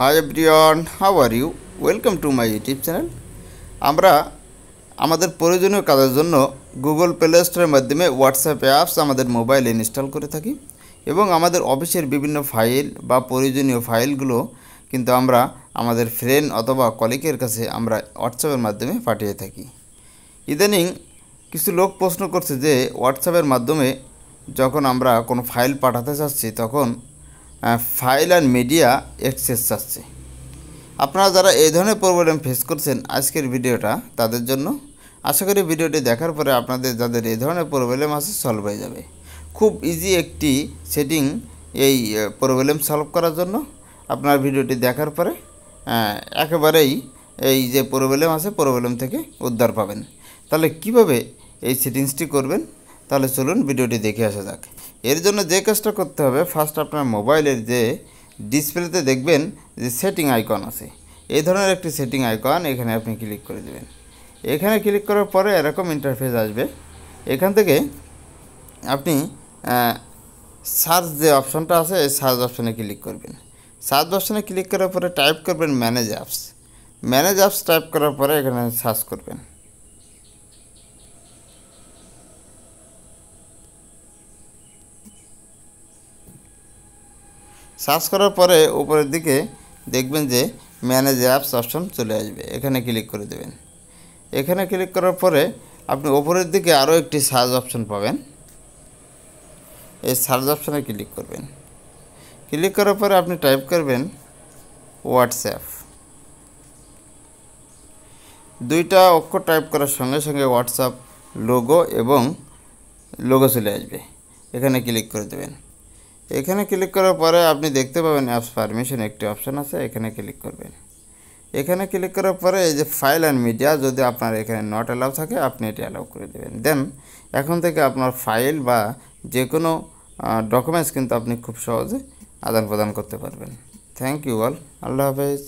Hi everyone, how are you? Welcome to my YouTube channel. আমরা আমাদের প্রয়োজনীয় কাজের জন্য গুগল প্লে স্টোরের মাধ্যমে হোয়াটসঅ্যাপ অ্যাপস আমাদের মোবাইলে ইনস্টল করে থাকি এবং আমাদের অফিসের বিভিন্ন ফাইল বা প্রয়োজনীয় ফাইলগুলো কিন্তু আমরা আমাদের ফ্রেন্ড অথবা কলিগের কাছে আমরা হোয়াটসঅ্যাপের মাধ্যমে পাঠিয়ে থাকি। ইদানিং কিছু লোক প্রশ্ন করছে যে হোয়াটসঅ্যাপের মাধ্যমে যখন আমরা কোনো ফাইল পাঠাতে চাচ্ছি তখন ফাইল অ্যান্ড মিডিয়া অ্যাক্সেস চাচ্ছে। আপনারা যারা এই ধরনের প্রবলেম ফেস করছেন আজকের ভিডিওটা তাদের জন্য। আশা করি ভিডিওটি দেখার পরে আপনাদের যাদের এই ধরনের প্রবলেম আছে সলভ হয়ে যাবে। খুব ইজি একটি সেটিং এই প্রবলেম সলভ করার জন্য। আপনার ভিডিওটি দেখার পরে একেবারেই এই যে প্রবলেম আছে প্রবলেম থেকে উদ্ধার পাবেন। তাহলে কিভাবে এই সেটিংসটি করবেন তাহলে চলুন ভিডিওটি দেখে আসা যাক। এর জন্য যে কাজটা করতে হবে, ফার্স্ট আপনার মোবাইলের যে ডিসপ্লেতে দেখবেন যে সেটিং আইকন আছে, এই ধরনের একটি সেটিং আইকন, এখানে আপনি ক্লিক করে দেবেন। এখানে ক্লিক করার পরে এরকম ইন্টারফেস আসবে। এখান থেকে আপনি সার্চ যে অপশনটা আছে এই সার্চ অপশনে ক্লিক করবেন। সার্চ অপশনে ক্লিক করার পরে টাইপ করবেন manage apps. Manage apps type করার পরে এখানে সার্চ করবেন। সার্চ করার পরে উপরের দিকে দেখবেন যে ম্যানেজ অ্যাপস অপশন চলে আসবে, এখানে ক্লিক করে দেবেন। এখানে ক্লিক করার পরে আপনি উপরের দিকে আরও একটি সার্চ অপশন পাবেন, এই সার্চ অপশনে ক্লিক করবেন। ক্লিক করার পরে আপনি টাইপ করবেন হোয়াটসঅ্যাপ। দুইটা অক্ষর টাইপ করার সঙ্গে সঙ্গে হোয়াটসঅ্যাপ লোগো চলে আসবে, এখানে ক্লিক করে দেবেন। এখানে ক্লিক করার পরে আপনি দেখতে পাবেন অ্যাপস পারমিশন একটি অপশান আছে, এখানে ক্লিক করবেন। এখানে ক্লিক করার পরে এই যে ফাইল অ্যান্ড মিডিয়া যদি আপনার এখানে নট অ্যালাউ থাকে আপনি এটি অ্যালাউ করে দেবেন। দেন এখন থেকে আপনার ফাইল বা যে কোনো ডকুমেন্টস কিন্তু আপনি খুব সহজে আদান প্রদান করতে পারবেন। Thank you all. আল্লাহ হাফেজ।